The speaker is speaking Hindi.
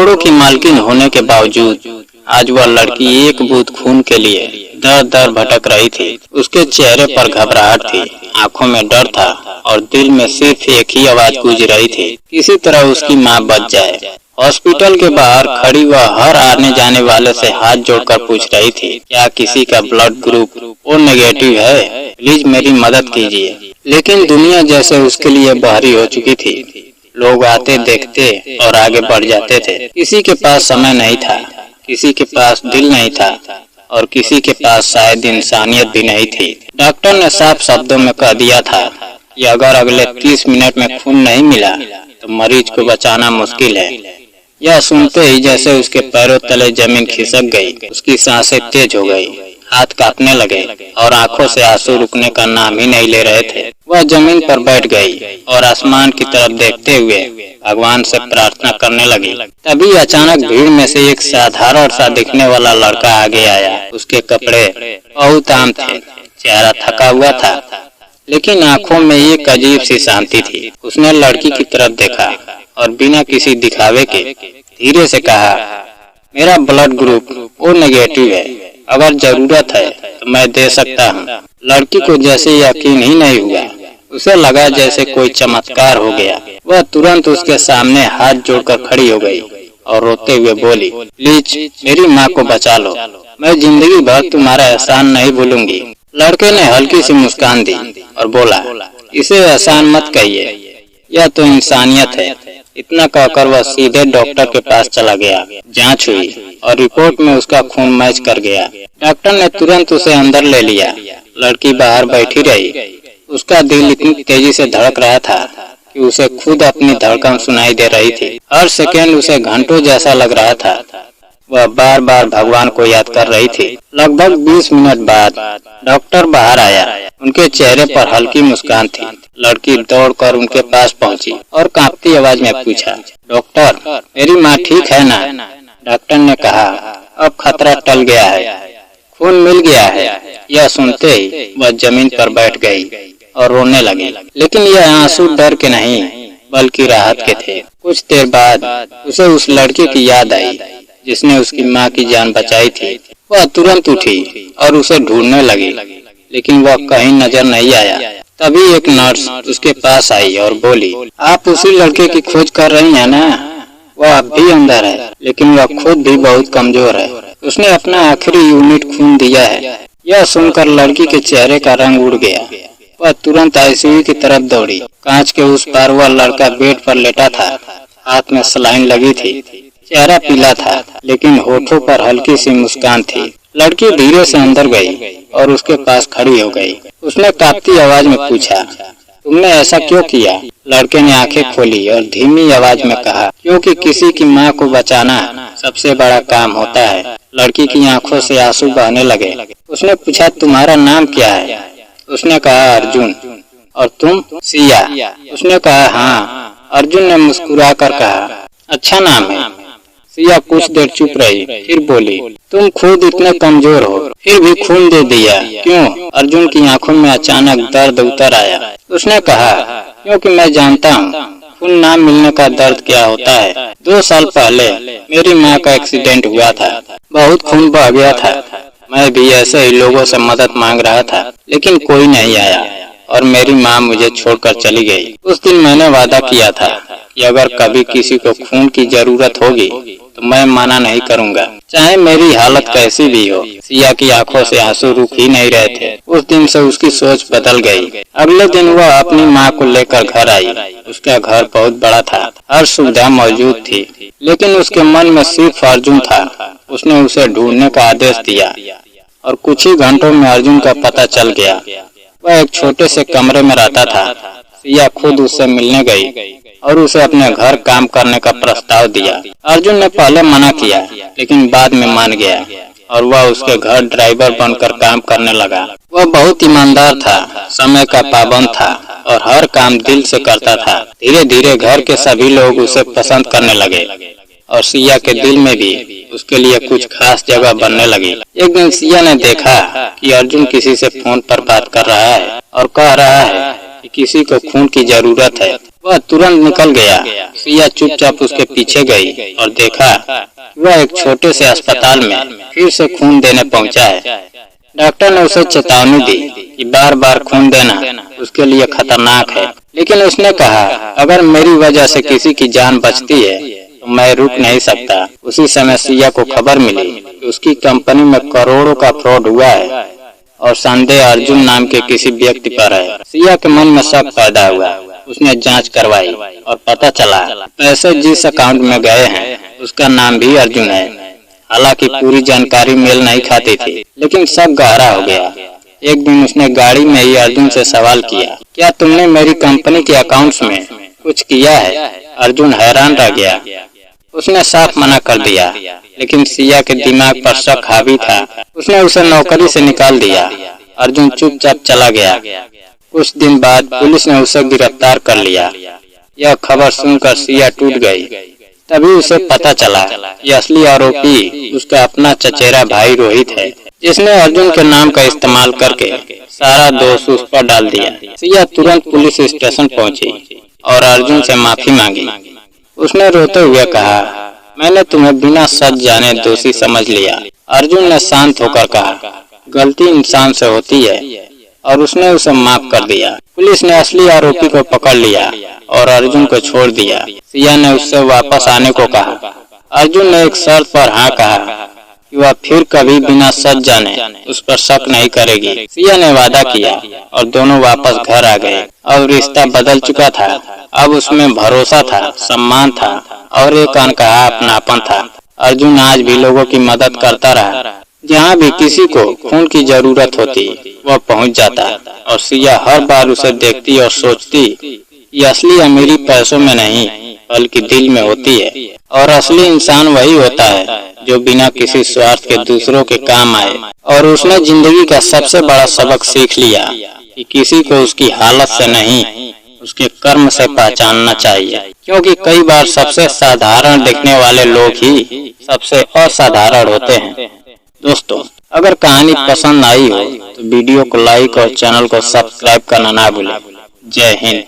करोड़ों की मालकिन होने के बावजूद आज वह लड़की एक बूंद खून के लिए दर दर भटक रही थी। उसके चेहरे पर घबराहट थी, आंखों में डर था और दिल में सिर्फ एक ही आवाज गूंज रही थी, किसी तरह उसकी माँ बच जाए। हॉस्पिटल के बाहर खड़ी वह हर आने जाने वाले से हाथ जोड़कर पूछ रही थी, क्या किसी का ब्लड ग्रुप ओ नेगेटिव है? प्लीज मेरी मदद कीजिए। लेकिन दुनिया जैसे उसके लिए बाहरी हो चुकी थी। लोग आते, देखते और आगे बढ़ जाते थे। किसी के पास समय नहीं था, किसी के पास दिल नहीं था और किसी के पास शायद इंसानियत भी नहीं थी। डॉक्टर ने साफ शब्दों में कह दिया था कि अगर अगले 30 मिनट में खून नहीं मिला तो मरीज को बचाना मुश्किल है। यह सुनते ही जैसे उसके पैरों तले जमीन खिसक गई, उसकी सांसें तेज हो गई, हाथ कांपने लगे और आंखों से आंसू रुकने का नाम ही नहीं ले रहे थे। वह जमीन पर बैठ गई और आसमान की तरफ देखते हुए भगवान से प्रार्थना करने लगी। तभी अचानक भीड़ में से एक साधारण सा दिखने वाला लड़का आगे आया। उसके कपड़े बहुत आम थे, चेहरा थका हुआ था, लेकिन आंखों में एक अजीब सी शांति थी। उसने लड़की की तरफ देखा और बिना किसी दिखावे के धीरे से कहा, मेरा ब्लड ग्रुप ओ नेगेटिव है, अगर जरूरत है तो मैं दे सकता हूँ। लड़की को जैसे यकीन ही नहीं हुआ, उसे लगा जैसे कोई चमत्कार हो गया। वह तुरंत उसके सामने हाथ जोड़कर खड़ी हो गई और रोते हुए बोली, प्लीज मेरी माँ को बचा लो, मैं जिंदगी भर तुम्हारा एहसान नहीं भूलूंगी। लड़के ने हल्की सी मुस्कान दी और बोला, इसे एहसान मत कहिए, यह तो इंसानियत है। इतना कहकर वह सीधे डॉक्टर के पास चला गया। जांच हुई और रिपोर्ट में उसका खून मैच कर गया। डॉक्टर ने तुरंत उसे अंदर ले लिया। लड़की बाहर बैठी रही। उसका दिल इतनी तेजी से धड़क रहा था कि उसे खुद अपनी धड़कन सुनाई दे रही थी। हर सेकेंड उसे घंटों जैसा लग रहा था। वह बार बार भगवान को याद कर रही थी। लगभग 20 मिनट बाद डॉक्टर बाहर आया। उनके चेहरे पर हल्की मुस्कान थी। लड़की दौड़कर उनके पास पहुंची और कांपती आवाज में पूछा, डॉक्टर मेरी माँ ठीक है ना? डॉक्टर ने कहा, अब खतरा टल गया है, खून मिल गया है। यह सुनते ही वह जमीन पर बैठ गई और रोने लगी। लेकिन यह आंसू डर के नहीं बल्कि राहत के थे। कुछ देर बाद उसे उस लड़की की याद आई जिसने उसकी माँ की जान बचाई थी। वह तुरंत उठी और उसे ढूंढने लगी, लेकिन वह कहीं नजर नहीं आया। तभी एक नर्स उसके पास आई और बोली, आप उसी लड़के की खोज कर रही हैं ना? वह अब भी अंदर है, लेकिन वह खुद भी बहुत कमजोर है। उसने अपना आखिरी यूनिट खून दिया है। यह सुनकर लड़की के चेहरे का रंग उड़ गया। वह तुरंत आईसीयू की तरफ दौड़ी। कांच के उस पार वह लड़का बेड पर लेटा था, हाथ में सलाइन लगी थी, चेहरा पीला था, लेकिन होठों पर हल्की सी मुस्कान थी। लड़की धीरे से अंदर गई और उसके पास खड़ी हो गई। उसने कांपती आवाज में पूछा, तुमने ऐसा क्यों किया? लड़के ने आंखें खोली और धीमी आवाज में कहा, क्योंकि किसी की माँ को बचाना सबसे बड़ा काम होता है। लड़की की आंखों से आंसू बहने लगे। उसने पूछा, तुम्हारा नाम क्या है? उसने कहा, अर्जुन। और तुम? सिया। उसने कहा, हाँ। अर्जुन ने मुस्कुरा कर कहा, अच्छा नाम है। सिया कुछ देर चुप रही, फिर बोली, तुम खुद इतने कमजोर हो, फिर भी खून दे दिया, क्यों? अर्जुन की आंखों में अचानक दर्द उतर आया। उसने कहा, क्योंकि मैं जानता हूँ खून ना मिलने का दर्द क्या होता है। 2 साल पहले मेरी माँ का एक्सीडेंट हुआ था, बहुत खून बह गया था। मैं भी ऐसे ही लोगों से मदद मांग रहा था, लेकिन कोई नहीं आया और मेरी माँ मुझे छोड़कर चली गई। उस दिन मैंने वादा किया था कि अगर कभी किसी को खून की जरूरत होगी तो मैं मना नहीं करूंगा, चाहे मेरी हालत कैसी भी हो। सिया की आंखों से आंसू रुक ही नहीं रहे थे। उस दिन से उसकी सोच बदल गई। अगले दिन वह अपनी माँ को लेकर घर आई। उसका घर बहुत बड़ा था, हर सुविधा मौजूद थी, लेकिन उसके मन में सिर्फ अर्जुन था। उसने उसे ढूंढने का आदेश दिया और कुछ ही घंटों में अर्जुन का पता चल गया। वह एक छोटे से कमरे में रहता था। सिया खुद उससे मिलने गई और उसे अपने घर काम करने का प्रस्ताव दिया। अर्जुन ने पहले मना किया, लेकिन बाद में मान गया और वह उसके घर ड्राइवर बनकर काम करने लगा। वह बहुत ईमानदार था, समय का पाबंद था और हर काम दिल से करता था। धीरे धीरे घर के सभी लोग उसे पसंद करने लगे और सिया के दिल में भी उसके लिए कुछ खास जगह बनने लगी। एक दिन सिया ने देखा कि अर्जुन किसी से फोन पर बात कर रहा है और कह रहा है, कि किसी को खून की जरूरत है। वह तुरंत निकल गया। सिया चुपचाप उसके पीछे गई और देखा कि वह एक छोटे से अस्पताल में फिर से खून देने पहुंचा है। डॉक्टर ने उसे चेतावनी दी कि बार बार खून देना उसके लिए खतरनाक है, लेकिन उसने कहा, अगर मेरी वजह से किसी की जान बचती है तो मैं रुक नहीं सकता। उसी समय सिया को खबर मिली कि उसकी कंपनी में करोड़ों का फ्रॉड हुआ है और संदेह अर्जुन नाम के किसी व्यक्ति पर है। सिया के मन में शक पैदा हुआ। उसने जांच करवाई और पता चला पैसे जिस अकाउंट में गए हैं उसका नाम भी अर्जुन है। हालांकि पूरी जानकारी मेल नहीं खाती थी, लेकिन शक गहरा हो गया। एक दिन उसने गाड़ी में ही अर्जुन से सवाल किया, क्या तुमने मेरी कंपनी के अकाउंट्स में कुछ किया है? अर्जुन हैरान रह गया। उसने साफ मना कर दिया, लेकिन सिया के दिमाग पर शक हावी था। उसने उसे नौकरी से निकाल दिया। अर्जुन चुपचाप चला गया। कुछ दिन बाद पुलिस ने उसे गिरफ्तार कर लिया। यह खबर सुनकर सिया टूट गई। तभी उसे पता चला कि असली आरोपी उसका अपना चचेरा भाई रोहित है, जिसने अर्जुन के नाम का इस्तेमाल करके सारा दोष उस पर डाल दिया। सिया तुरंत पुलिस स्टेशन पहुंची और अर्जुन से माफी मांगी। उसने रोते हुए कहा, मैंने तुम्हें बिना सच जाने दोषी समझ लिया। अर्जुन ने शांत होकर कहा, गलती इंसान से होती है, और उसने उसे माफ कर दिया। पुलिस ने असली आरोपी को पकड़ लिया और अर्जुन को छोड़ दिया। सिया ने उससे वापस आने को कहा। अर्जुन ने एक शर्त पर हाँ कहा कि वह फिर कभी बिना सच जाने उस पर शक नहीं करेगी। सिया ने वादा किया और दोनों वापस घर आ गए। अब रिश्ता बदल चुका था। अब उसमें भरोसा था, सम्मान था और एक अनकहा अपनापन था। अर्जुन आज भी लोगों की मदद करता रहा। जहाँ भी किसी को खून की जरूरत होती वह पहुँच जाता, और सिया हर बार उसे देखती और सोचती कि असली अमीरी पैसों में नहीं बल्कि दिल में होती है, और असली इंसान वही होता है जो बिना किसी स्वार्थ के दूसरों के काम आए। और उसने जिंदगी का सबसे बड़ा सबक सीख लिया कि किसी को उसकी हालत से नहीं उसके कर्म से पहचानना चाहिए, क्योंकि कई बार सबसे साधारण दिखने वाले लोग ही सबसे असाधारण होते हैं। दोस्तों, अगर कहानी पसंद आई हो तो वीडियो को लाइक और चैनल को सब्सक्राइब करना ना भूलें। जय हिंद।